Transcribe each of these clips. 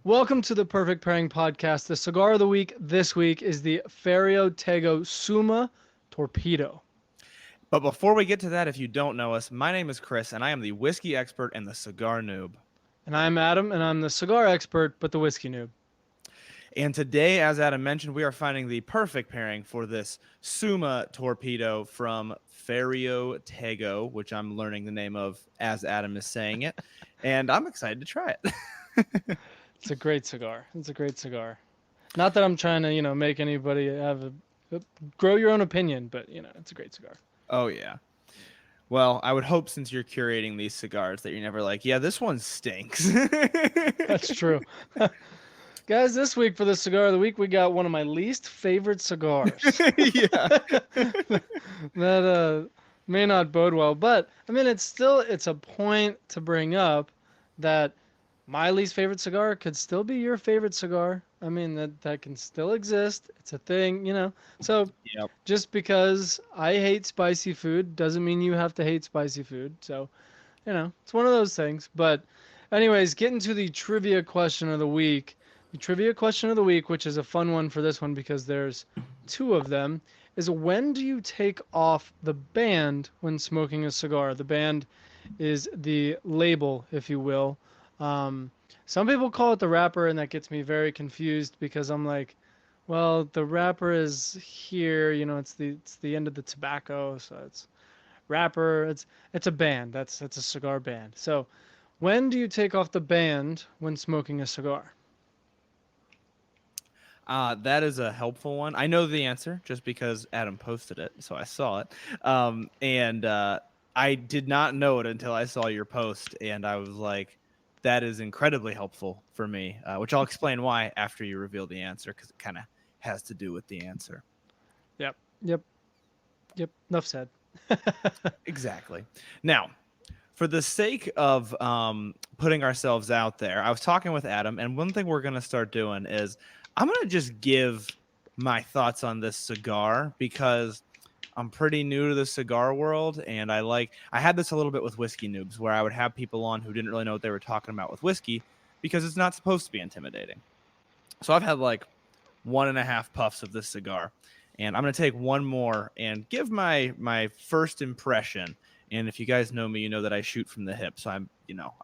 Welcome to the Perfect Pairing Podcast. The cigar of the week this week is the Ferio Tego Summa Torpedo. But before we get to that, if you don't know us, my name is Chris, and I am the whiskey expert and the cigar noob. And I'm Adam, and I'm the cigar expert, but the whiskey noob. And today, as Adam mentioned, we are finding the perfect pairing for this Summa torpedo from Ferio Tego, which I'm learning the name of as Adam is saying it. And I'm excited to try it. It's a great cigar. It's a great cigar. Not that I'm trying to, make anybody have grow your own opinion, but, it's a great cigar. Oh, yeah. Well, I would hope since you're curating these cigars that you're never like, yeah, this one stinks. That's true. Guys, this week for the cigar of the week, we got one of my least favorite cigars. Yeah. That may not bode well, but I mean, it's a point to bring up that my least favorite cigar could still be your favorite cigar. I mean, that can still exist. It's a thing. So Yep. just because I hate spicy food doesn't mean you have to hate spicy food. So, it's one of those things. But anyways, getting to the trivia question of the week. The trivia question of the week, which is a fun one for this one because there's two of them, is when do you take off the band when smoking a cigar? The band is the label, if you will. Um, some people call it the wrapper, and that gets me very confused because I'm like, well, the wrapper is here. It's the end of the tobacco, so it's wrapper. It's a band. That's a cigar band. So, when do you take off the band when smoking a cigar? That is a helpful one. I know the answer just because Adam posted it, so I saw it. And I did not know it until I saw your post, and I was like, that is incredibly helpful for me, which I'll explain why after you reveal the answer, because it kind of has to do with the answer. Yep. Yep. Yep. Enough said. Exactly. Now, for the sake of putting ourselves out there, I was talking with Adam, and one thing we're going to start doing is I'm going to just give my thoughts on this cigar because I'm pretty new to the cigar world, and I had this a little bit with whiskey noobs where I would have people on who didn't really know what they were talking about with whiskey because it's not supposed to be intimidating. So I've had like 1.5 puffs of this cigar, and I'm going to take one more and give my first impression. And if you guys know me, you know that I shoot from the hip, so I'm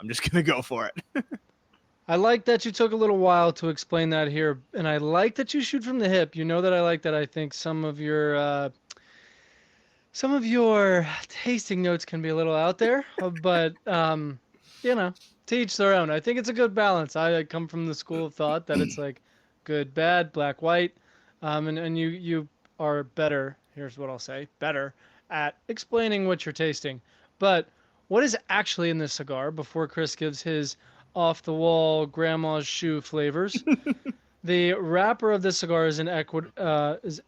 just going to go for it. I like that you took a little while to explain that here, and I like that you shoot from the hip. You know that I like that. I think some of your tasting notes can be a little out there, but to each their own. I think it's a good balance. I come from the school of thought that it's like good, bad, black, white, and you are better. Here's what I'll say: better at explaining what you're tasting. But what is actually in this cigar? Before Chris gives his off-the-wall grandma's shoe flavors. The wrapper of this cigar is is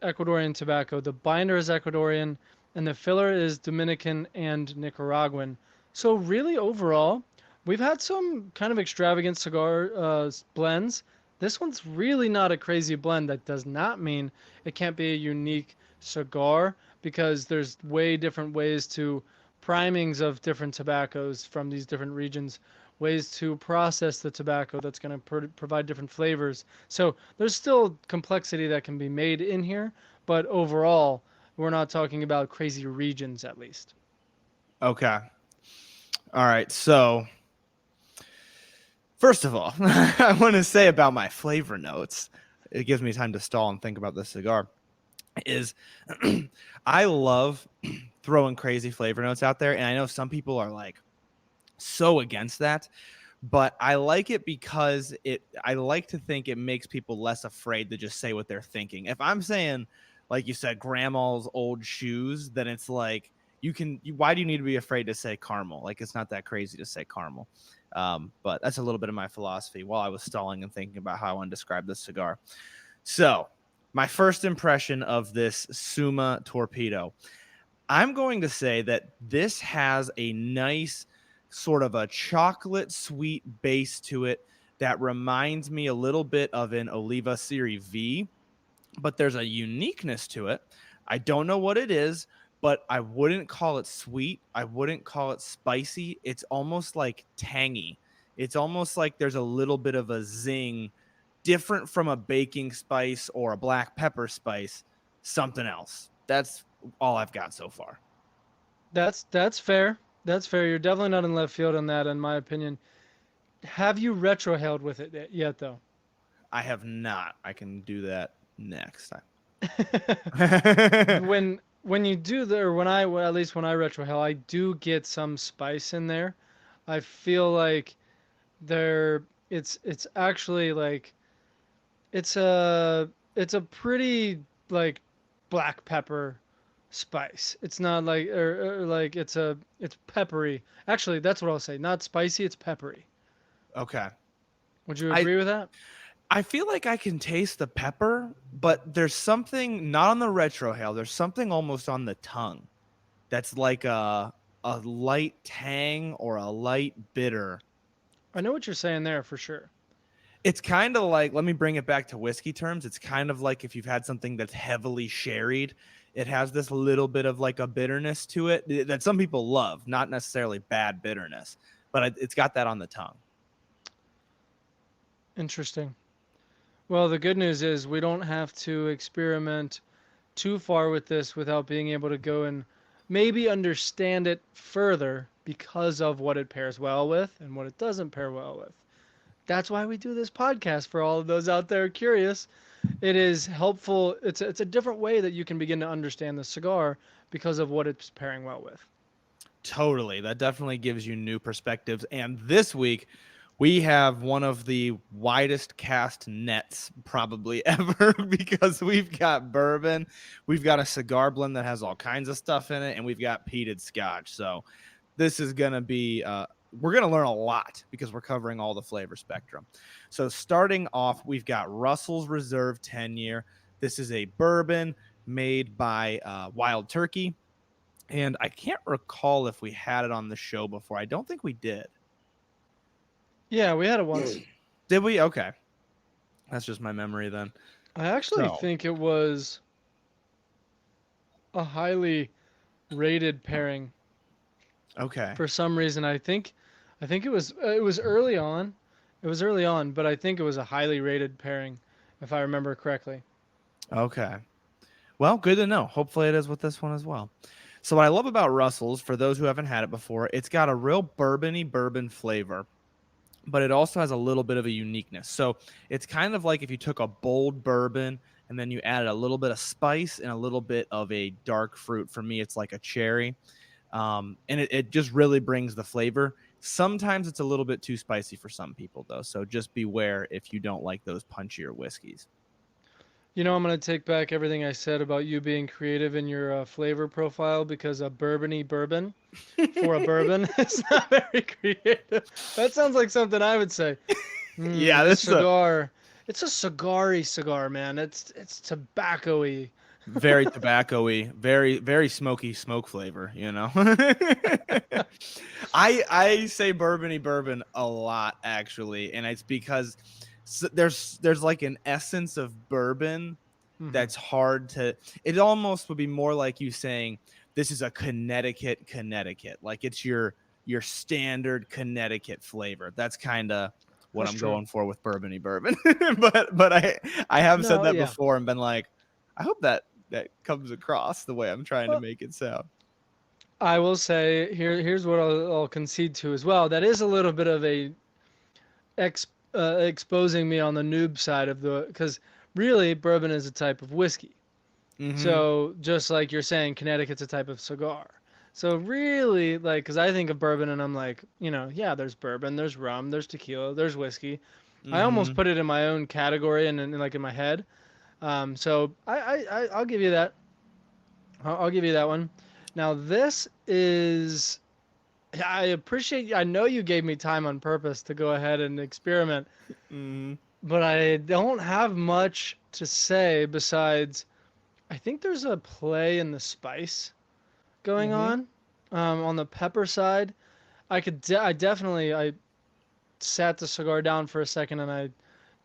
Ecuadorian tobacco. The binder is Ecuadorian, and the filler is Dominican and Nicaraguan. So really, overall, we've had some kind of extravagant cigar blends. This one's really not a crazy blend. That does not mean it can't be a unique cigar because there's way different ways to primings of different tobaccos from these different regions, ways to process the tobacco that's going to provide different flavors. So there's still complexity that can be made in here, but overall, we're not talking about crazy regions at least. Okay. All right. So, first of all, I want to say about my flavor notes. It gives me time to stall and think about this cigar. Is I love throwing crazy flavor notes out there, and I know some people are like so against that, but I like it because I like to think it makes people less afraid to just say what they're thinking. If I'm saying, like you said, grandma's old shoes, then it's like why do you need to be afraid to say caramel? Like, it's not that crazy to say caramel. But that's a little bit of my philosophy while I was stalling and thinking about how I want to describe this cigar. So my first impression of this Summa torpedo, I'm going to say that this has a nice sort of a chocolate sweet base to it that reminds me a little bit of an Oliva Serie V, but there's a uniqueness to it. I don't know what it is, but I wouldn't call it sweet. I wouldn't call it spicy. It's almost like tangy It's almost like there's a little bit of a zing, different from a baking spice or a black pepper spice, something else. That's all I've got so far. That's fair. That's fair. You're definitely not in left field on that, in my opinion. Have you retrohaled with it yet, though? I have not. I can do that next time. When you do the, or when I, well, at least when I retrohale, I do get some spice in there. I feel like there, it's actually like it's a it's a pretty like black pepper spice. It's not like or like it's peppery. Actually, that's what I'll say. Not spicy, it's peppery. Okay. Would you I agree with that? I feel like I can taste the pepper, but there's something not on the retrohale. There's something almost on the tongue that's like a light tang or a light bitter. I know what you're saying there for sure. It's kind of like, let me bring it back to whiskey terms. It's kind of like if you've had something that's heavily sherried, it has this little bit of like a bitterness to it that some people love, not necessarily bad bitterness, but it's got that on the tongue. Interesting. Well, the good news is we don't have to experiment too far with this without being able to go and maybe understand it further because of what it pairs well with and what it doesn't pair well with. That's why we do this podcast for all of those out there curious. It is helpful. It's a different way that you can begin to understand the cigar because of what it's pairing well with. Totally. That definitely gives you new perspectives. And this week, we have one of the widest cast nets probably ever because we've got bourbon, we've got a cigar blend that has all kinds of stuff in it, and we've got peated scotch. So this is going to be, we're going to learn a lot because we're covering all the flavor spectrum. So starting off, we've got Russell's Reserve 10-year. This is a bourbon made by Wild Turkey. And I can't recall if we had it on the show before. I don't think we did. Yeah, we had it once. Did we? Okay. That's just my memory then. I actually So, think it was a highly rated pairing okay. for some reason. I think it was early on. It was early on, but I think it was a highly rated pairing, if I remember correctly. Okay. Well, good to know. Hopefully it is with this one as well. So what I love about Russell's, for those who haven't had it before, it's got a real bourbony bourbon flavor, but it also has a little bit of a uniqueness. So it's kind of like if you took a bold bourbon and then you added a little bit of spice and a little bit of a dark fruit. For me, it's like a cherry. And it just really brings the flavor. Sometimes it's a little bit too spicy for some people, though. So just beware if you don't like those punchier whiskeys. You know, I'm going to take back everything I said about you being creative in your flavor profile because a bourbony bourbon for a bourbon is not very creative. That sounds like something I would say. Yeah, This this is a cigar, it's a cigar-y cigar, man. It's tobacco-y. very tobacco-y, very, very smoky smoke flavor, you know. I say bourbony bourbon a lot, actually, and it's because there's like an essence of bourbon Hmm. that's hard to, it almost would be more like you saying this is a Connecticut, like it's your standard Connecticut flavor. That's kind of what That's I'm true. going for with bourbony bourbon. but I have said No, that yeah. before and been like, I hope that comes across the way I'm trying to Well, make it sound. I will say here's what I'll concede to as well. That is a little bit of a ex, exposing me on the noob side of the because really bourbon is a type of whiskey. Mm-hmm. So just like you're saying, Connecticut's a type of cigar. So really, like, because I think of bourbon and I'm like, yeah, there's bourbon, there's rum, there's tequila, there's whiskey. I almost Mm-hmm. put it in my own category and like in my head. So I'll give you that. I'll give you that one. Now this is. I appreciate. I know you gave me time on purpose to go ahead and experiment, Mm-hmm. but I don't have much to say besides. I think there's a play in the spice going Mm-hmm. on the pepper side. I definitely I sat the cigar down for a second and I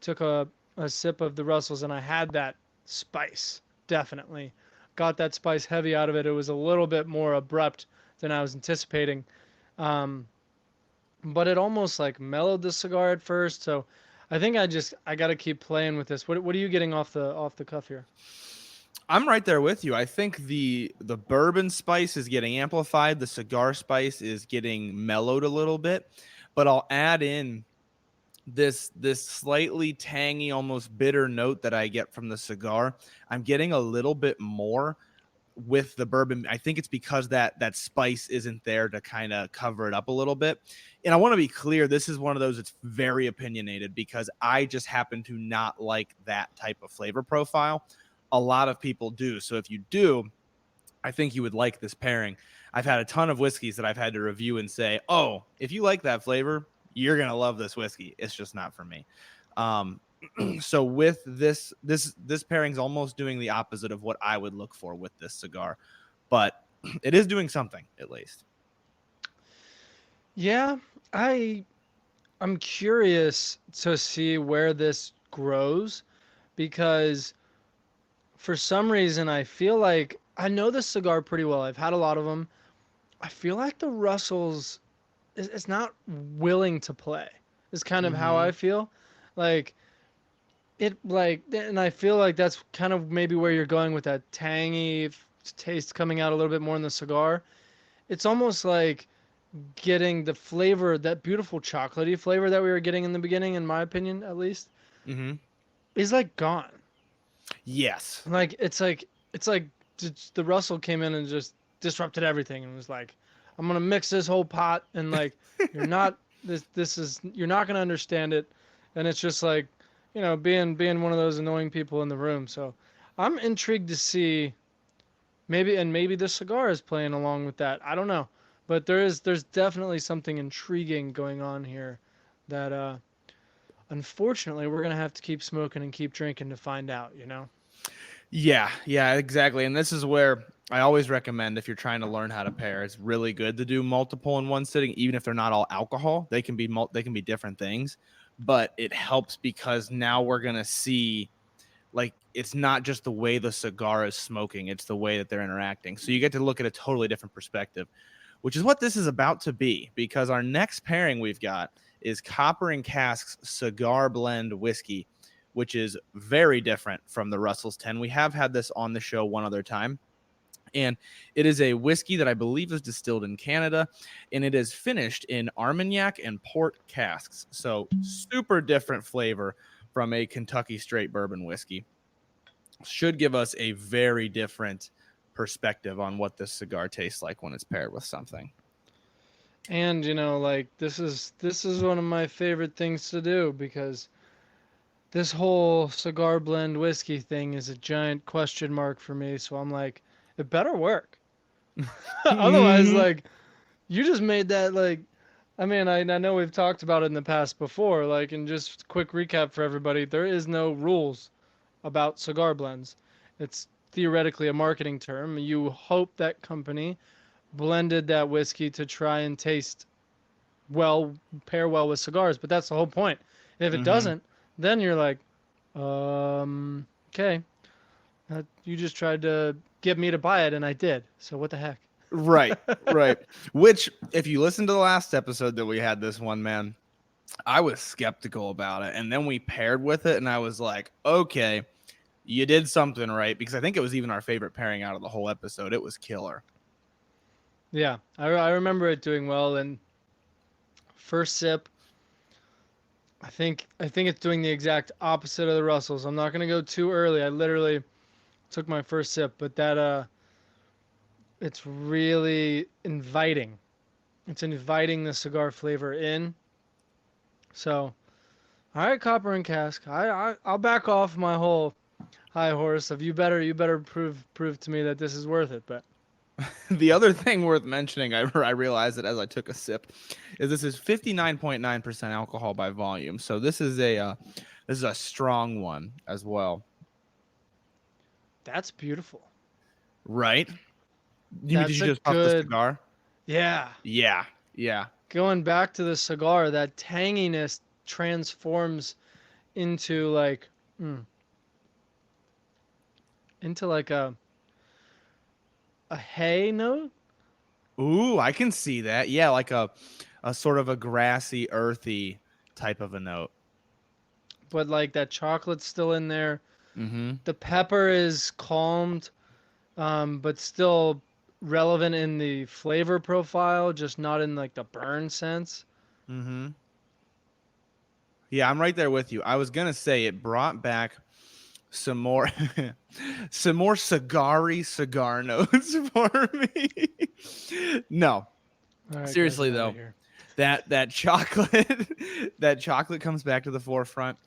took a sip of the Russells and I had that spice. Definitely got that spice heavy out of it. It was a little bit more abrupt than I was anticipating. Um, but it almost like mellowed the cigar at first. So I think I got to keep playing with this. What are you getting off the cuff here? I'm right there with you. I think the bourbon spice is getting amplified. The cigar spice is getting mellowed a little bit, but I'll add in this slightly tangy, almost bitter note that I get from the cigar. I'm getting a little bit more with the bourbon. I think it's because that spice isn't there to kind of cover it up a little bit. And I want to be clear, this is one of those that's very opinionated because I just happen to not like that type of flavor profile. A lot of people do. So if you do, I think you would like this pairing. I've had a ton of whiskeys that I've had to review and say, "Oh, if you like that flavor, you're going to love this whiskey." It's just not for me. Um so with this pairing's almost doing the opposite of what I would look for with this cigar, but it is doing something at least. Yeah, I I'm curious to see where this grows because for some reason I feel like I know this cigar pretty well. I've had a lot of them. I feel like the Russells is not willing to play. Is kind of how I Mm-hmm. feel. Like and I feel like that's kind of maybe where you're going with that tangy taste coming out a little bit more in the cigar. It's almost like getting the flavor, that beautiful chocolatey flavor that we were getting in the beginning, in my opinion, at least, Mm-hmm. is like gone. Yes. Like it's like the Russell came in and just disrupted everything and was like, I'm gonna mix this whole pot and like you're not this is you're not gonna understand it, and it's just like being one of those annoying people in the room. So I'm intrigued to see maybe the cigar is playing along with that. I don't know, but there's definitely something intriguing going on here that unfortunately we're gonna have to keep smoking and keep drinking to find out. You know. Yeah, exactly. And this is where I always recommend if you're trying to learn how to pair, it's really good to do multiple in one sitting, even if they're not all alcohol. They can be different things, but it helps because now we're gonna see like it's not just the way the cigar is smoking, it's the way that they're interacting. So you get to look at a totally different perspective, which is what this is about to be because our next pairing we've got is Copper and Cask's Cigar Blend whiskey, which is very different from the Russell's 10. We have had this on the show one other time. And it is a whiskey that I believe is distilled in Canada, and it is finished in Armagnac and port casks. So super different flavor from a Kentucky straight bourbon whiskey. Should give us a very different perspective on what this cigar tastes like when it's paired with something. And like this is one of my favorite things to do because this whole cigar blend whiskey thing is a giant question mark for me. So I'm like, it better work. Otherwise, Mm-hmm. like, you just made that like. I mean, I know we've talked about it in the past before. Like, and just quick recap for everybody, there is no rules about cigar blends. It's theoretically a marketing term. You hope that company blended that whiskey to try and taste well, pair well with cigars, but that's the whole point. And if it Mm-hmm. doesn't, then you're like, okay, you just tried to get me to buy it, and I did. So what the heck? Right, right. Which, if you listen to the last episode that we had this one, man, I was skeptical about it. And then we paired with it, and I was like, okay, you did something right. Because I think it was even our favorite pairing out of the whole episode. It was killer. Yeah, I remember it doing well. And first sip, I think it's doing the exact opposite of the Russells. I'm not gonna go too early. I literally took my first sip, but it's really inviting. It's inviting the cigar flavor in. So, all right, Copper and Cask, I'll back off my whole high horse of you better prove to me that this is worth it. But The other thing worth mentioning, I realized it as I took a sip, is this is 59.9% alcohol by volume. So this is a strong one as well. that's beautiful. Right? Did That's you a just puff the good, cigar? yeah. Yeah. Yeah. Going back to the cigar, that tanginess transforms into mm, into like a hay note. Ooh, I can see that. Yeah, like a sort of a grassy, earthy type of a note. But like that chocolate's still in there. Mm-hmm. The pepper is calmed, but still relevant in the flavor profile, just not in like the burn sense. Mm-hmm. Yeah, I'm right there with you. I was gonna say it brought back some more some more cigar-y cigar notes for me. No, All right, guys, seriously I'm out of though, here. that chocolate that chocolate comes back to the forefront.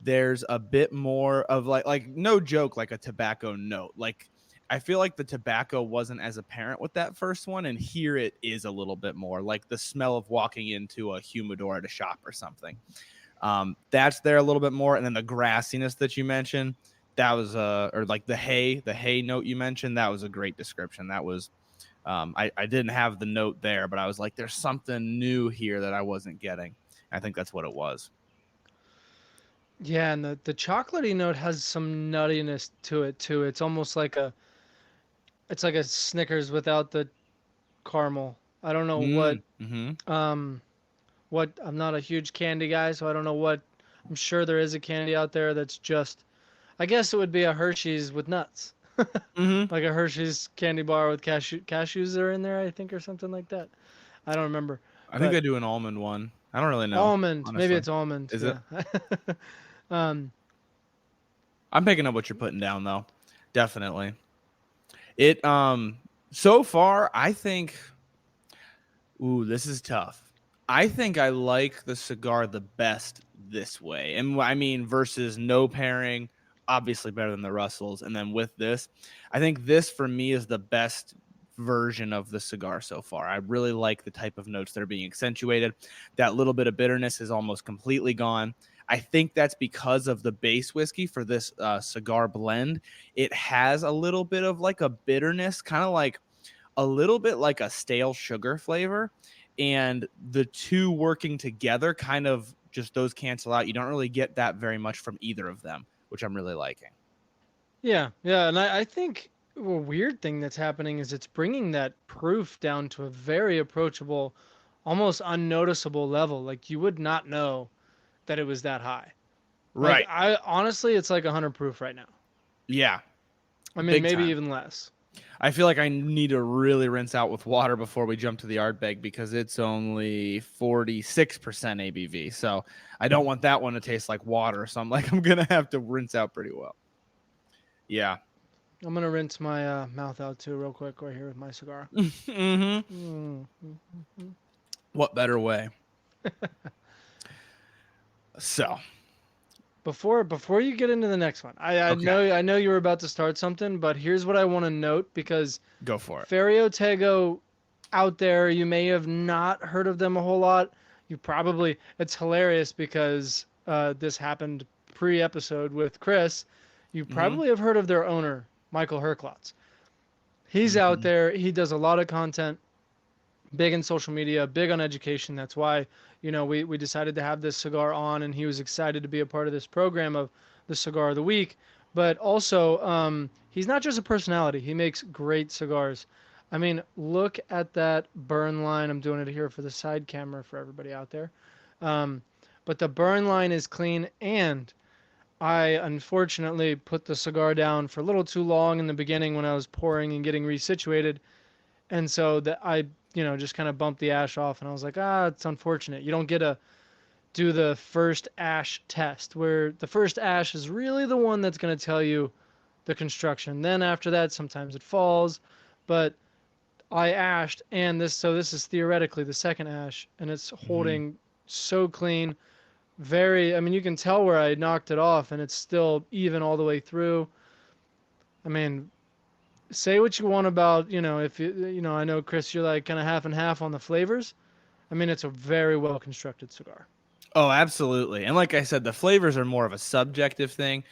There's a bit more of like no joke, like a tobacco note. Like I feel like the tobacco wasn't as apparent with that first one, and here it is a little bit more, like the smell of walking into a humidor at a shop or something. That's there a little bit more, and then the grassiness that you mentioned, that was or like the hay note you mentioned, that was a great description. That was I didn't have the note there, but I was like, there's something new here that I wasn't getting. I think that's what it was. Yeah, and the chocolatey note has some nuttiness to it too. It's like a Snickers without the caramel. I don't know Mm-hmm. what I'm not a huge candy guy, so I don't know what I'm sure there is a candy out there that's just I guess it would be a Hershey's with nuts. Mm-hmm. Like a Hershey's candy bar with cashews are in there, I think, or something like that. I don't remember. I think But they do an almond one. I don't really know, almond, maybe honestly. it's almond, Is it? yeah. um I'm picking up what you're putting down though. Definitely. It so far, I think ooh, this is tough. I think I like the cigar the best this way. And I mean, versus no pairing, obviously better than the Russells. And then with this, I think this for me is the best version of the cigar so far. I really like the type of notes that are being accentuated. That little bit of bitterness is almost completely gone. I think that's because of the base whiskey for this cigar blend. It has a little bit of like a bitterness, kind of like a little bit like a stale sugar flavor, and the two working together kind of just those cancel out. You don't really get that very much from either of them, which I'm really liking. yeah, and I think a weird thing that's happening is it's bringing that proof down to a very approachable, almost unnoticeable level. Like you would not know that it was that high. Like Right. I honestly, it's like 100 proof right now. Yeah, I mean, big maybe time. even less. I feel like I need to really rinse out with water before we jump to the Ardbeg because it's only 46% ABV. So I don't want that one to taste like water. So I'm like, I'm going to have to rinse out pretty well. Yeah. I'm gonna rinse my mouth out too, real quick, right here with my cigar. Mm-hmm. Mm. What better way? So, Before you get into the next one, okay, I know you were about to start something, but here's what I want to note because go for it. Ferio Tego out there, you may have not heard of them a whole lot. You probably it's hilarious because this happened pre-episode with Chris. You Mm-hmm. probably have heard of their owner, Michael Herklotz. He's out Mm-hmm. there. He does a lot of content, big in social media, big on education. That's why, we decided to have this cigar on, and he was excited to be a part of this program of the Cigar of the Week. But also, he's not just a personality. He makes great cigars. I mean, look at that burn line. I'm doing it here for the side camera for everybody out there. Um, but the burn line is clean, and I unfortunately put the cigar down for a little too long in the beginning when I was pouring and getting resituated, and so that I, just kind of bumped the ash off, and I was like, it's unfortunate. You don't get to do the first ash test, where the first ash is really the one that's going to tell you the construction. Then after that, sometimes it falls, but I ashed, and this is theoretically the second ash, and it's Mm-hmm. holding so clean. Very, I mean, you can tell where I knocked it off, and it's still even all the way through. I mean, say what you want about, if I know Chris, you're like kind of half and half on the flavors. I mean, it's a very well constructed cigar. Oh, absolutely. And like I said, the flavors are more of a subjective thing.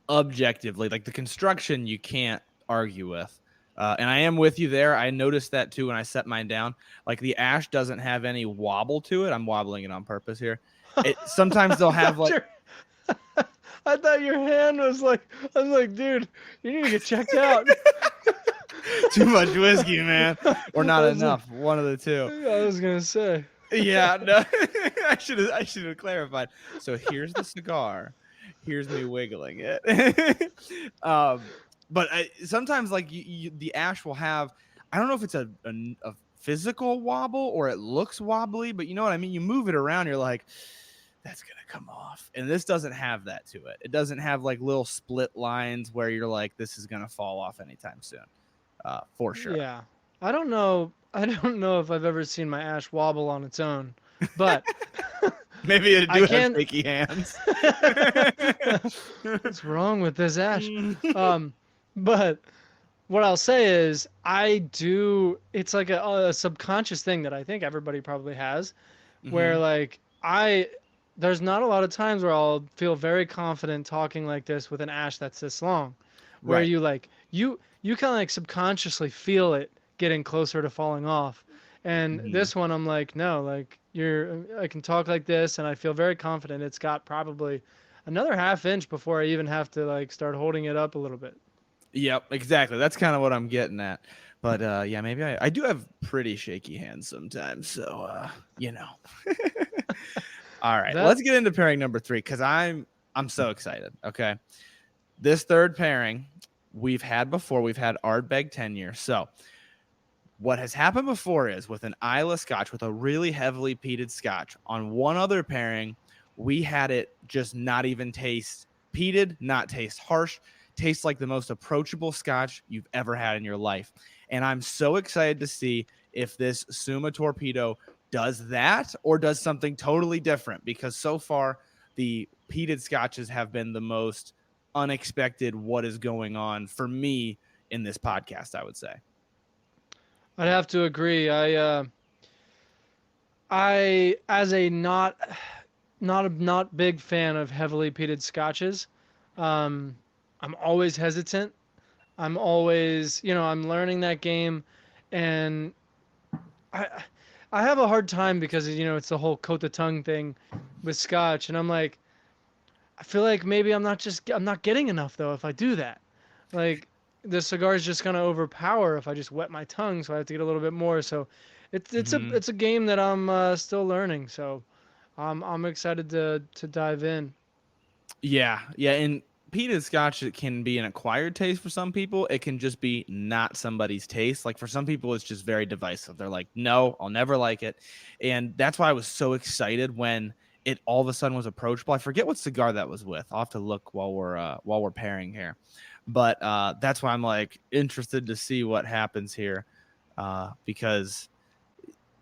Objectively, like the construction, you can't argue with. And I am with you there. I noticed that too when I set mine down. Like the ash doesn't have any wobble to it. I'm wobbling it on purpose here. It sometimes they'll I have thought like your, I thought your hand was like, I was like, dude, you need to get checked out. too much whiskey, man, or I not was, enough. One of the two. I was gonna say. Yeah, no, I should have clarified. So here's the cigar. Here's me wiggling it. um, but sometimes like the ash will have. I don't know if it's a physical wobble or it looks wobbly, but you know what I mean. You move it around, you're like, that's gonna come off, and this doesn't have that to it. It doesn't have like little split lines where you're like, this is gonna fall off anytime soon, for sure. Yeah. I don't know. I don't know if I've ever seen my ash wobble on its own, but Maybe I I do have can. shaky hands. What's wrong with this ash? Um, but what I'll say is, I do. It's like a subconscious thing that I think everybody probably has, where Hmm. like there's not a lot of times where I'll feel very confident talking like this with an ash that's this long, where Right. you kind of like subconsciously feel it getting closer to falling off. And Hmm. this one, I'm like, no, like I can talk like this, and I feel very confident. It's got probably another half inch before I even have to like start holding it up a little bit. Yep, exactly. That's kind of what I'm getting at. But yeah, maybe I do have pretty shaky hands sometimes. So you know. All right, That let's get into pairing number 3 because I'm so excited. Okay, this third pairing we've had before. We've had Ardbeg 10 year. So what has happened before is with an Isla Scotch with a really heavily peated Scotch on one other pairing, we had it just not even taste peated, not taste harsh, taste like the most approachable Scotch you've ever had in your life. And I'm so excited to see if this Summa Torpedo does that or does something totally different because so far the peated Scotches have been the most unexpected what is going on for me in this podcast, I would say. I'd have to agree. I as a not big fan of heavily peated scotches. Um, I'm always hesitant. I'm always, I'm learning that game, and I I have a hard time because it's the whole coat the tongue thing with scotch, and I'm like, I feel like maybe I'm not getting enough though if I do that. Like the cigar is just gonna overpower if I just wet my tongue, so I have to get a little bit more. So Mm-hmm. it's a game that I'm still learning. So I'm excited to dive in. Yeah, yeah, and peated scotch it can be an acquired taste for some people. It can just be not somebody's taste. Like for some people, it's just very divisive. They're like, "No, I'll never like it," and that's why I was so excited when it all of a sudden was approachable. I forget what cigar that was with. I'll have to look while we're pairing here, but that's why I'm like interested to see what happens here, because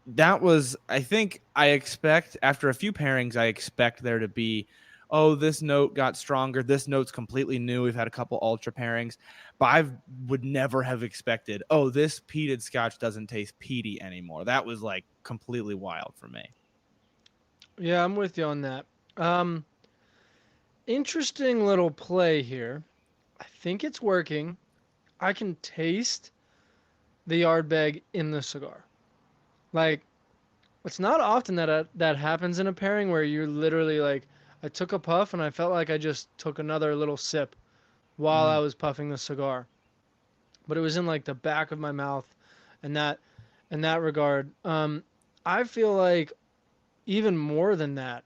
that was I think I expect after a few pairings I expect there to be oh this note got stronger, this note's completely new, we've had a couple ultra pairings, but I would never have expected oh this peated scotch doesn't taste peaty anymore. That was like completely wild for me. Yeah, I'm with you on that. Um, Interesting little play here. I think it's working. I can taste the Ardbeg in the cigar. Like it's not often that that happens in a pairing where you're literally like, I took a puff and I felt like I just took another little sip while I Mm. was puffing the cigar, but it was in like the back of my mouth, and that in that regard, I feel like even more than that,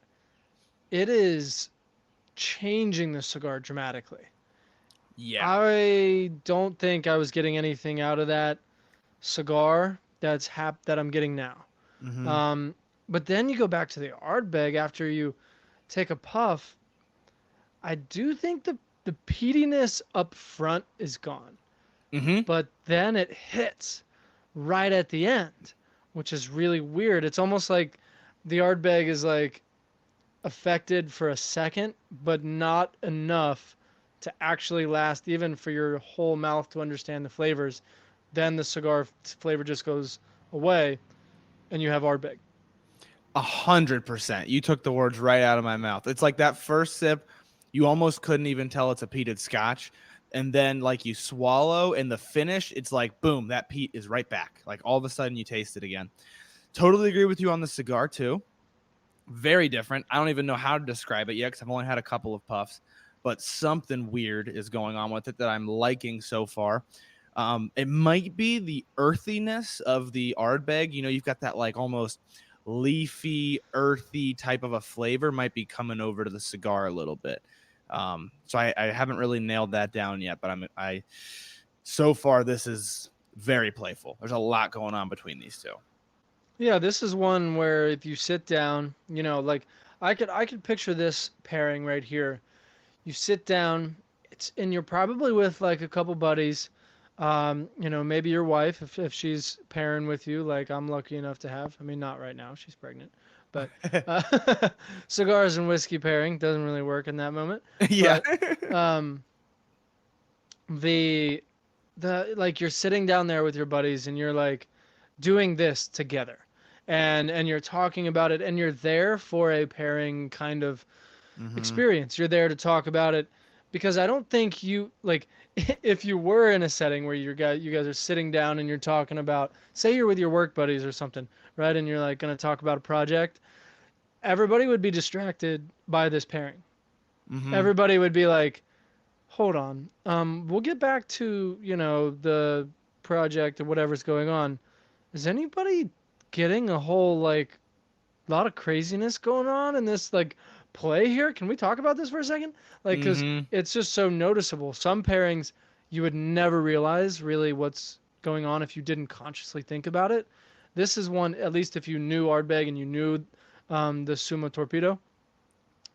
it is changing the cigar dramatically. Yeah. I don't think I was getting anything out of that cigar that I'm getting now. Mm-hmm. Um, but then you go back to the Ardbeg after you take a puff. I do think the peatiness up front is gone, Mm-hmm. but then it hits right at the end, which is really weird. It's almost like the Ardbeg is like affected for a second, but not enough to actually last even for your whole mouth to understand the flavors. Then the cigar flavor just goes away, and you have Ardbeg. 100%. You took the words right out of my mouth. It's like that first sip, you almost couldn't even tell it's a peated scotch. And then, like, you swallow, and the finish, it's like, boom, that peat is right back. Like, all of a sudden, you taste it again. Totally agree with you on the cigar, too. Very different. I don't even know how to describe it yet because I've only had a couple of puffs, but something weird is going on with it that I'm liking so far. It might be the earthiness of the Ardbeg. You know, you've got that like almost leafy, earthy type of a flavor might be coming over to the cigar a little bit. So I haven't really nailed that down yet, but I so far this is very playful. There's a lot going on between these two. Yeah, this is one where if you sit down, like I could picture this pairing right here. You sit down, and you're probably with like a couple buddies, maybe your wife if she's pairing with you, like I'm lucky enough to have. I mean, not right now, she's pregnant, but cigars and whiskey pairing doesn't really work in that moment. Yeah. But um, the like you're sitting down there with your buddies and you're like doing this together, and you're talking about it, and you're there for a pairing kind of Mm-hmm. experience. You're there to talk about it because I don't think you like if you were in a setting where you guys are sitting down and you're talking about, say you're with your work buddies or something, right? And you're like going to talk about a project, everybody would be distracted by this pairing. Mm-hmm. Everybody would be like, "Hold on. We'll get back to, the project or whatever's going on. Is anybody getting a whole like lot of craziness going on in this like play here? Can we talk about this for a second? Like, because Mm-hmm. it's just so noticeable. Some pairings you would never realize really what's going on if you didn't consciously think about it. This is one, at least if you knew Ardbeg and you knew the Summa torpedo,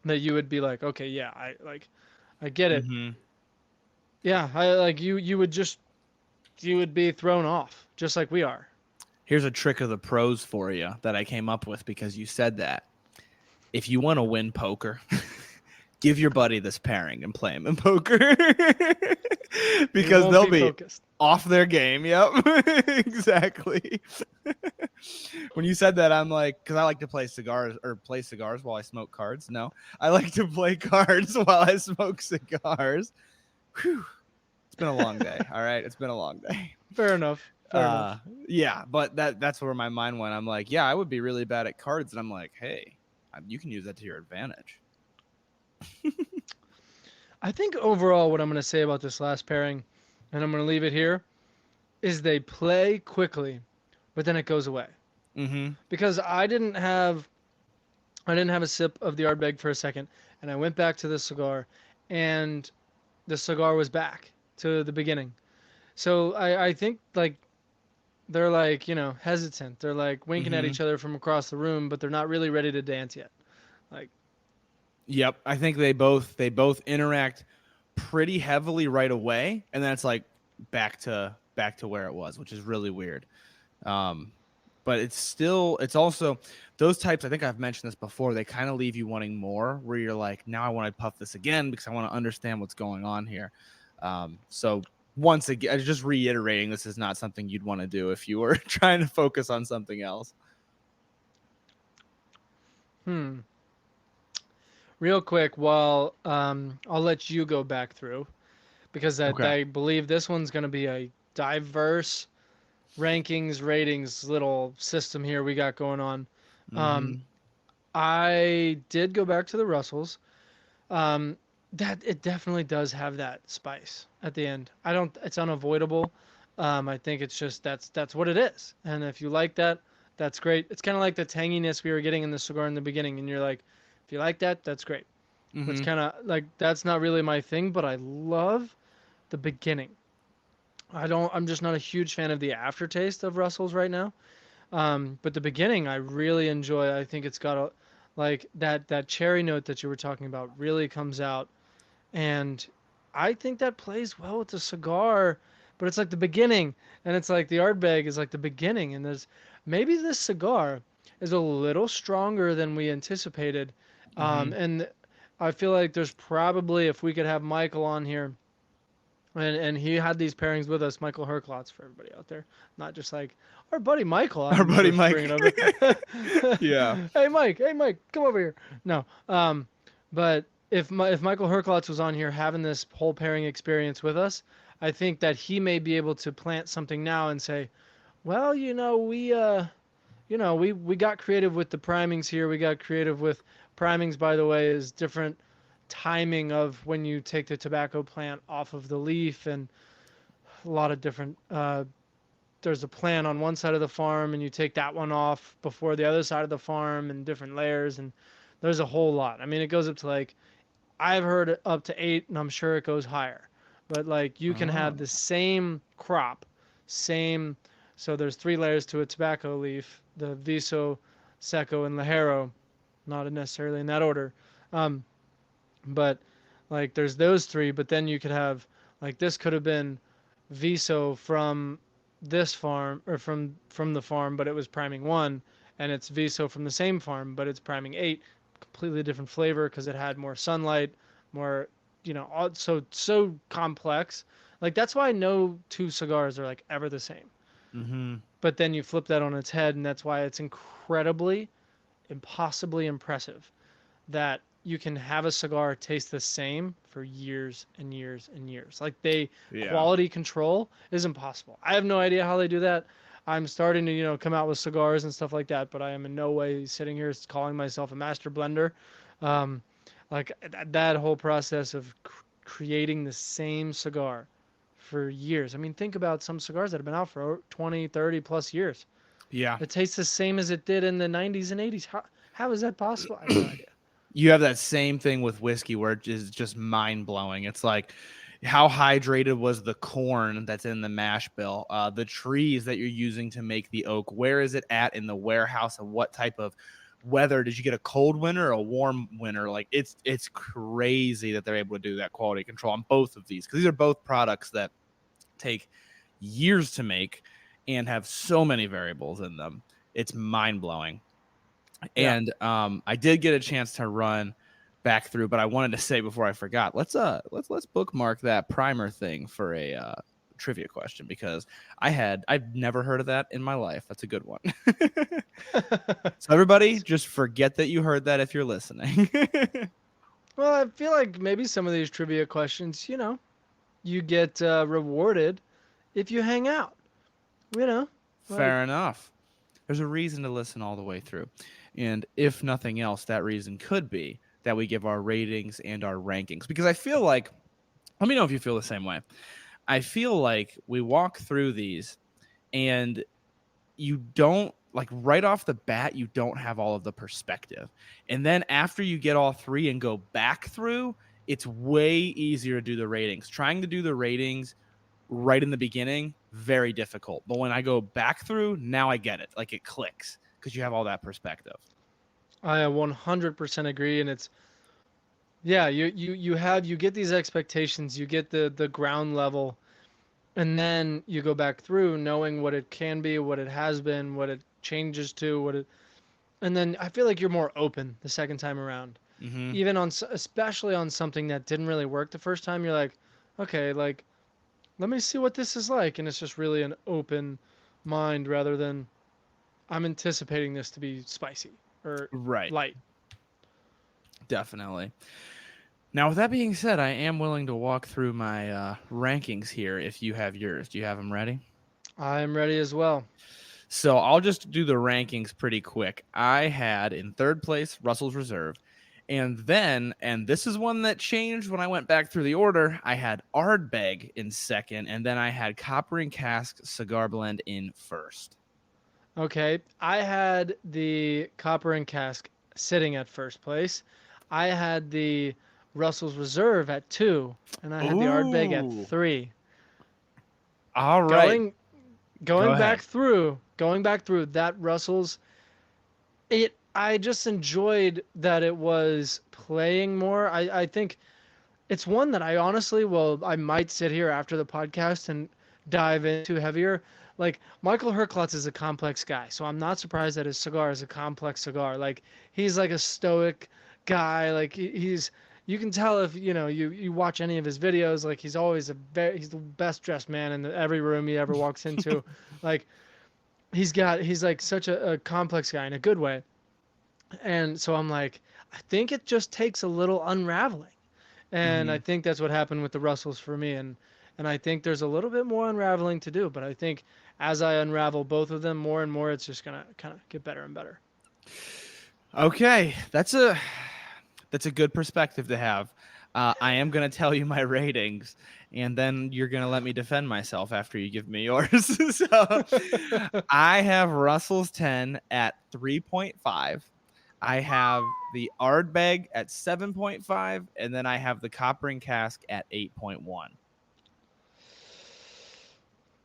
that you would be like, okay, yeah, I get it. Mm-hmm. Yeah, I like you would be thrown off just like we are. Here's a trick of the pros for you that I came up with because you said that. If you want to win poker, give your buddy this pairing and play him in poker He because won't they'll be be focused. off their game. Yep, exactly. When you said that, I'm like, because I like to play cigars while I smoke cards. No, I like to play cards while I smoke cigars. Whew. It's been a long day. All right, it's been a long day. Fair enough. Fair enough. Yeah, but that's where my mind went. I'm like, yeah, I would be really bad at cards, and I'm like, hey, you can use that to your advantage. I think overall, what I'm going to say about this last pairing, and I'm going to leave it here, is they play quickly, but then it goes away. Mm-hmm. Because I didn't have a sip of the Ardbeg for a second, and I went back to the cigar, and the cigar was back to the beginning. So I think like they're like hesitant. They're like winking at Mm-hmm. each other from across the room, but they're not really ready to dance yet. Like Yep. I think they both interact pretty heavily right away, and then it's like back to where it was, which is really weird. Um, but it's also those types. I think I've mentioned this before. They kind of leave you wanting more, where you're like, now I want to puff this again because I want to understand what's going on here. So once again, just reiterating, this is not something you'd want to do if you were trying to focus on something else. hmm. Real quick, while I'll let you go back through because Okay. I believe this one's going to be a diverse rankings, ratings little system here we got going on. Um, Mm-hmm. I did go back to the Russells. Um, that it definitely does have that spice at the end. I don't. It's unavoidable. I think it's just that's what it is. And if you like that, that's great. It's kind of like the tanginess we were getting in the cigar in the beginning, and you're like, if you like that, that's great. It's Mm-hmm. kind of like that's not really my thing, but I love the beginning. I'm just not a huge fan of the aftertaste of Russell's right now. But the beginning I really enjoy. I think it's got a like that cherry note that you were talking about really comes out, and I think that plays well with the cigar. But it's like the beginning, and it's like the Ardbeg is like the beginning, and there's maybe this cigar is a little stronger than we anticipated, Mm-hmm. and I feel like there's probably if we could have Michael on here and he had these pairings with us, Michael Herklotz for everybody out there, not just like our buddy Michael. Our I'm buddy just bringing Mike. over. Yeah. Hey Mike, come over here. No, but if Michael Herklotz was on here having this whole pairing experience with us, I think that he may be able to plant something now and say, well, we got creative with the primings here. We got creative with primings, by the way, is different timing of when you take the tobacco plant off of the leaf and a lot of different there's a plant on one side of the farm and you take that one off before the other side of the farm and different layers, and there's a whole lot. I mean, it goes up to like, I've heard up to 8 and I'm sure it goes higher. But like you can Oh. have the same crop, same, so there's 3 layers to a tobacco leaf, the Viso, Seco and Ligero, not necessarily in that order. Um, but like there's those 3, but then you could have, like, this could have been Viso from this farm, or from the farm, but it was priming 1, and it's Viso from the same farm, but it's priming 8. Completely different flavor because it had more sunlight, more, so complex. Like that's why no 2 cigars are like ever the same. Mm-hmm. But then you flip that on its head, and that's why it's incredibly, impossibly impressive that you can have a cigar taste the same for years and years and years. Like Yeah. quality control is impossible. I have no idea how they do that. I'm starting to, come out with cigars and stuff like that, but I am in no way sitting here calling myself a master blender. Um, like that whole process of creating the same cigar for years. I mean, think about some cigars that have been out for 20, 30 plus years. Yeah. It tastes the same as it did in the 90s and 80s. How is that possible? I have no idea. You have that same thing with whiskey where it is just mind blowing. It's like, how hydrated was the corn that's in the mash bill? The trees that you're using to make the oak, where is it at in the warehouse, and what type of weather? Did you get a cold winter or a warm winter? Like it's crazy that they're able to do that quality control on both of these, because these are both products that take years to make and have so many variables in them. It's mind blowing. Yeah. And I did get a chance to run back through, but I wanted to say before I forgot, let's bookmark that primer thing for a trivia question, because I've never heard of that in my life. That's a good one. So everybody, just forget that you heard that if you're listening. Well, I feel like maybe some of these trivia questions, you get rewarded if you hang out. You know, like Fair enough. There's a reason to listen all the way through. And if nothing else, that reason could be that we give our ratings and our rankings. Because I feel like, let me know if you feel the same way. I feel like we walk through these and you don't, like, right off the bat, you don't have all of the perspective. And then after you get all 3 and go back through, it's way easier to do the ratings. Trying to do the ratings right in the beginning, very difficult. But when I go back through, now I get it. Like, it clicks because you have all that perspective. I 100% agree, and it's, yeah, you get these expectations, you get the ground level, and then you go back through knowing what it can be, what it has been, what it changes to, and then I feel like you're more open the second time around. Mm-hmm. Even especially on something that didn't really work the first time, you're like, okay, like, let me see what this is like, and it's just really an open mind rather than I'm anticipating this to be spicy or Right. light. Definitely. Now, with that being said, I am willing to walk through my rankings here if you have yours. Do you have them ready? I'm ready as well. So I'll just do the rankings pretty quick. I had in third place Russell's Reserve. And then, and this is one that changed when I went back through the order, I had Ardbeg in second, and then I had Copper and Cask Cigar Blend in first. Okay, I had the Copper and Cask sitting at first place. I had the Russell's Reserve at 2, and I had the Ardbeg at Ooh. 3. All right. Going Go going ahead. going back through that Russell's, I just enjoyed that it was playing more. I think it's one that I honestly I might sit here after the podcast and dive into heavier. Like Michael Herklotz is a complex guy, so I'm not surprised that his cigar is a complex cigar. Like he's like a stoic guy. Like he's, you can tell if you watch any of his videos. Like he's always he's the best dressed man in every room he ever walks into. Like he's like such a complex guy in a good way. And so I'm like, I think it just takes a little unraveling. And I Mm-hmm. think that's what happened with the Russells for me. And I think there's a little bit more unraveling to do. But I think as I unravel both of them more and more, it's just gonna kind of get better and better. Okay, that's a good perspective to have. I am going to tell you my ratings, and then you're going to let me defend myself after you give me yours. So I have Russell's 10 at 3.5. I have the Ardbeg at 7.5, and then I have the Copper and Cask at 8.1.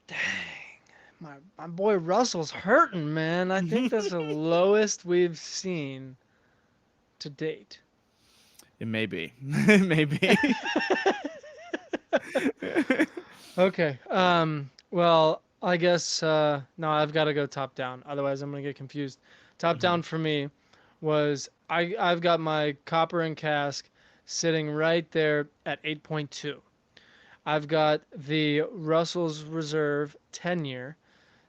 Dang. My boy Russell's hurting, man. I think that's the lowest we've seen to date. It may be. It may be. Okay. Well, I guess no, I've got to go top down. Otherwise, I'm gonna get confused. Top Mhm. down for me was I've got my copper and cask sitting right there at 8.2. I've got the Russell's Reserve 10 year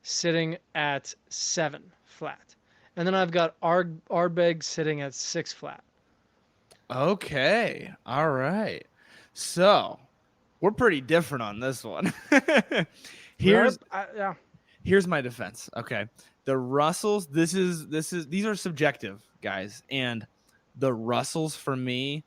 sitting at 7 flat. And then I've got Ardbeg sitting at 6 flat. Okay. All right. So we're pretty different on this one. We are, here's yeah. here's my defense. Okay. The Russells, these are subjective, guys. And the Russells for me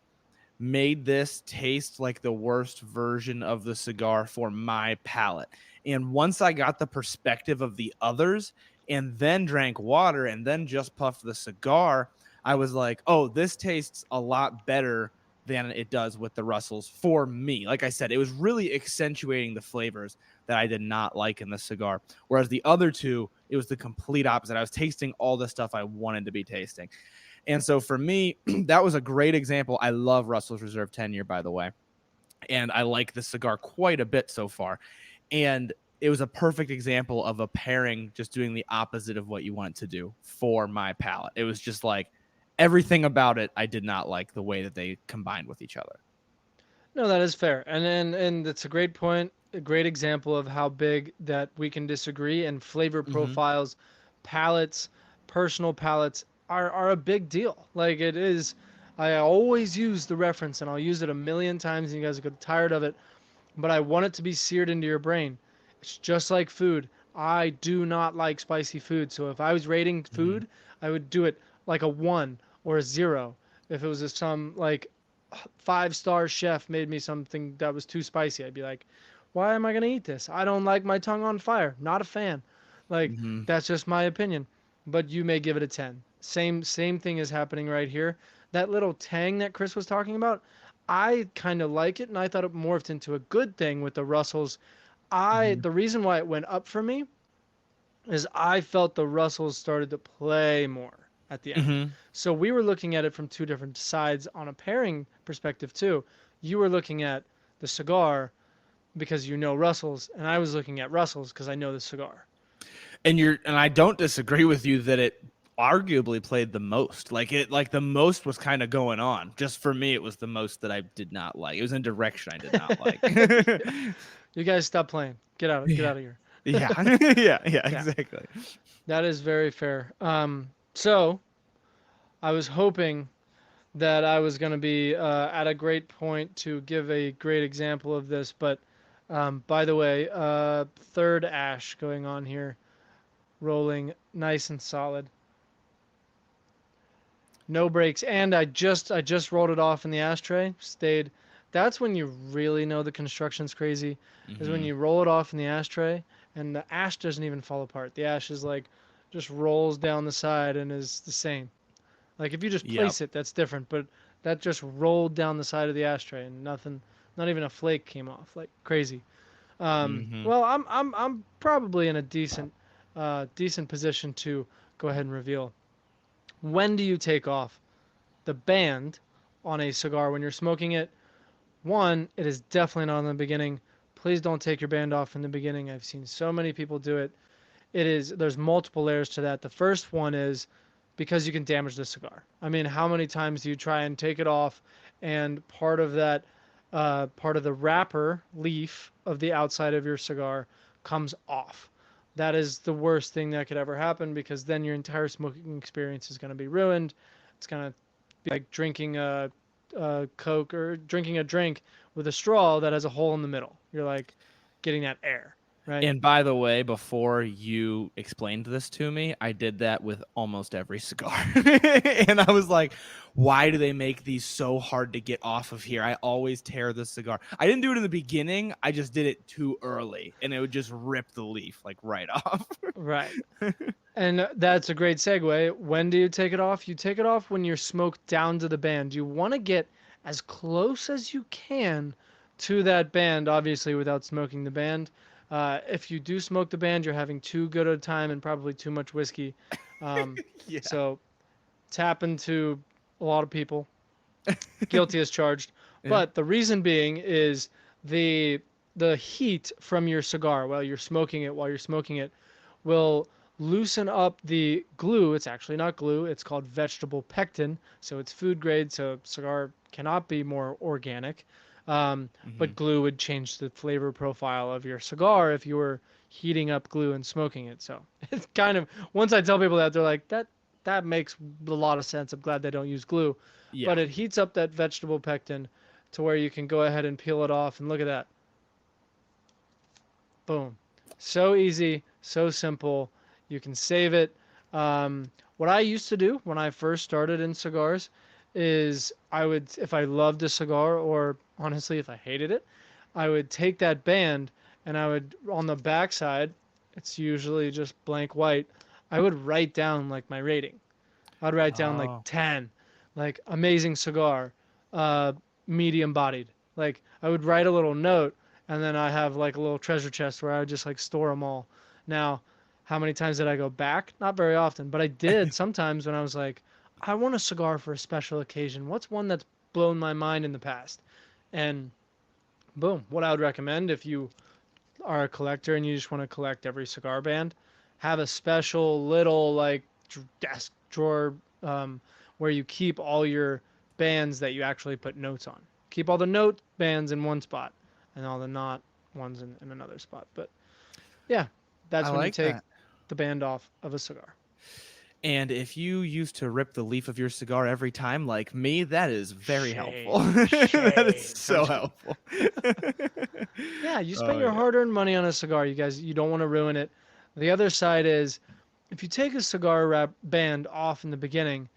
made this taste like the worst version of the cigar for my palate. And once I got the perspective of the others and then drank water and then just puffed the cigar, I was like, oh, this tastes a lot better than it does with the Russells for me. Like I said, it was really accentuating the flavors that I did not like in the cigar. Whereas the other two, it was the complete opposite. I was tasting all the stuff I wanted to be tasting. And so for me, that was a great example. I love Russell's Reserve 10 year, by the way. And I like the cigar quite a bit so far. And it was a perfect example of a pairing just doing the opposite of what you want it to do for my palate. It was just like everything about it I did not like the way that they combined with each other. No, that is fair. And it's a great point, a great example of how big that we can disagree and flavor Mm-hmm. profiles, palates, personal palates are a big deal. Like it is I always use the reference and I'll use it a million times and you guys get tired of it, but I want it to be seared into your brain. It's just like food. I do not like spicy food. So if I was rating Mm-hmm. food, I would do it like a 1 or a 0. If it was some like 5-star chef made me something that was too spicy, I'd be like, why am I going to eat this? I don't like my tongue on fire. Not a fan. Like Mm-hmm. that's just my opinion. But you may give it a 10. Same thing is happening right here. That little tang that Chris was talking about, I kind of like it and I thought it morphed into a good thing with the Russells. Mm-hmm. The reason why it went up for me is I felt the Russells started to play more at the end. Mm-hmm. So we were looking at it from two different sides on a pairing perspective too. You were looking at the cigar because you know Russells, and I was looking at Russells because I know the cigar. And I don't disagree with you that it arguably played the most. Like the most was kind of going on. Just for me, it was the most that I did not like. It was in a direction I did not like. You guys stop playing. Get Yeah. out of here. Yeah. Yeah, Yeah, exactly. that is very fair. So I was hoping that I was going to be at a great point to give a great example of this. But by the way, third ash going on here, rolling nice and solid, no breaks, and I just rolled it off in the ashtray. Stayed. That's when you really know the construction's crazy. Is when Hmm. you roll it off in the ashtray and the ash doesn't even fall apart. The ash is like just rolls down the side and is the same. Like if you just Yep. place it, that's different. But that just rolled down the side of the ashtray and nothing, not even a flake came off. Like crazy. Hmm. Well, I'm probably in a decent position to go ahead and reveal. When do you take off the band on a cigar when you're smoking it? One, it is definitely not in the beginning. Please don't take your band off in the beginning. I've seen so many people do it. There's multiple layers to that. The first one is because you can damage the cigar. I mean, how many times do you try and take it off and part of the wrapper leaf of the outside of your cigar comes off? That is the worst thing that could ever happen because then your entire smoking experience is going to be ruined. It's going to be like drinking a Coke or drinking a drink with a straw that has a hole in the middle. You're like getting that air. right? And by the way, before you explained this to me, I did that with almost every cigar. And I was like, why do they make these so hard to get off of here? I always tear the cigar. I didn't do it in the beginning. I just did it too early and it would just rip the leaf like right off. Right. And that's a great segue. When do you take it off? You take it off when you're smoked down to the band. You want to get as close as you can to that band, obviously, without smoking the band. If you do smoke the band, you're having too good a time and probably too much whiskey. Um, Yeah. so it's happened to a lot of people. Guilty as charged. Yeah. But the reason being is the the heat from your cigar while you're smoking it, will loosen up the glue. It's actually not glue. It's called vegetable pectin. So it's food grade. So cigar cannot be more organic. But glue would change the flavor profile of your cigar if you were heating up glue and smoking it. So it's kind of, once I tell people that, they're like, that makes a lot of sense. I'm glad they don't use glue. Yeah. But it heats up that vegetable pectin to where you can go ahead and peel it off. And look at that. Boom. So easy, so simple. You can save it. What I used to do when I first started in cigars is I would, if I loved a cigar or honestly, if I hated it, I would take that band and I would, on the backside, it's usually just blank white, I would write down like my rating. I'd write down like Oh. 10, like amazing cigar, uh, medium bodied. Like I would write a little note and then I have like a little treasure chest where I would just like store them all. Now, how many times did I go back? Not very often, but I did sometimes when I was like, I want a cigar for a special occasion. What's one that's blown my mind in the past? And boom, what I would recommend if you are a collector and you just want to collect every cigar band, have a special little like desk drawer where you keep all your bands that you actually put notes on. Keep all the note bands in one spot and all the not ones in another spot. But yeah, I that's when you like take that. the band off of a cigar. And if you used to rip the leaf of your cigar every time, like me, that is very helpful. Shame, That is shame. I'm so just kidding. helpful. Yeah, you spent Oh your yeah. hard-earned money on a cigar. You guys, you don't want to ruin it. The other side is, if you take a cigar wrap band off in the beginning,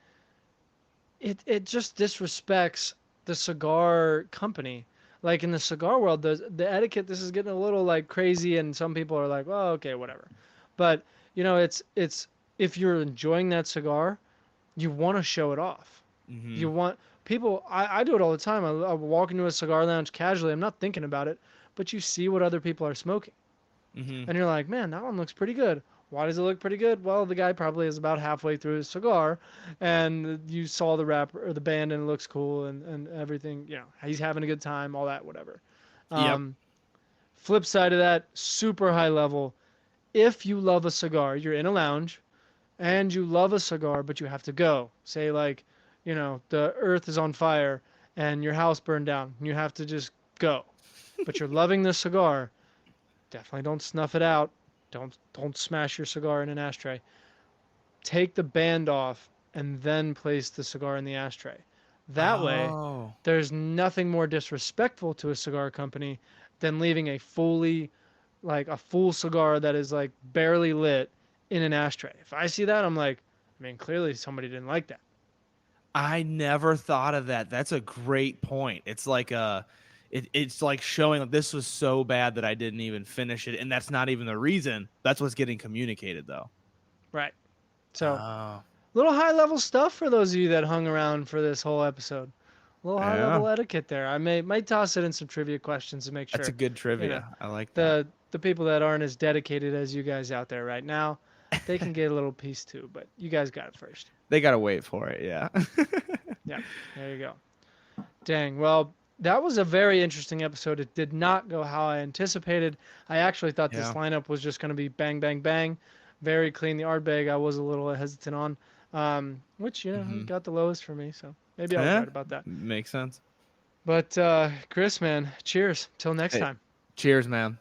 it just disrespects the cigar company. Like in the cigar world, the etiquette. This is getting a little like crazy, and some people are like, "Oh, okay, whatever." But it's if you're enjoying that cigar, you want to show it off. Hmm. You want people. I do it all the time. I walk into a cigar lounge casually. I'm not thinking about it, but you see what other people are smoking, Hmm. and you're like, man, that one looks pretty good. Why does it look pretty good? Well, the guy probably is about halfway through his cigar, and you saw the wrapper or the band, and it looks cool, and everything. You know, he's having a good time, all that, whatever. Yep. Um, Flip side of that, super high level. If you love a cigar, you're in a lounge and you love a cigar, but you have to go. Say like, the earth is on fire and your house burned down, and you have to just go. But you're loving the cigar. Definitely don't snuff it out. Don't smash your cigar in an ashtray. Take the band off and then place the cigar in the ashtray. That way, Oh. there's nothing more disrespectful to a cigar company than leaving a full cigar that is like barely lit in an ashtray. If I see that, I'm like, I mean, clearly somebody didn't like that. I never thought of that. That's a great point. It's like showing that this was so bad that I didn't even finish it, and that's not even the reason. That's what's getting communicated though. Right. So, Oh. little high level stuff for those of you that hung around for this whole episode. A little high Yeah. level etiquette there. I might toss it in some trivia questions to make That's a sure, good you know, trivia. I like that. the people that aren't as dedicated as you guys out there right now, they can get a little piece too, but you guys got it first. They gotta wait for it, yeah. Yeah, there you go. Dang. Well, that was a very interesting episode. It did not go how I anticipated. I actually thought this Yeah. lineup was just going to be bang, bang, bang. Very clean. The Ardbeg I was a little hesitant on, which, Hmm. got the lowest for me. So maybe I was Yeah. right about that. Makes sense. But Chris, man, cheers. Till next Hey, time. cheers, man.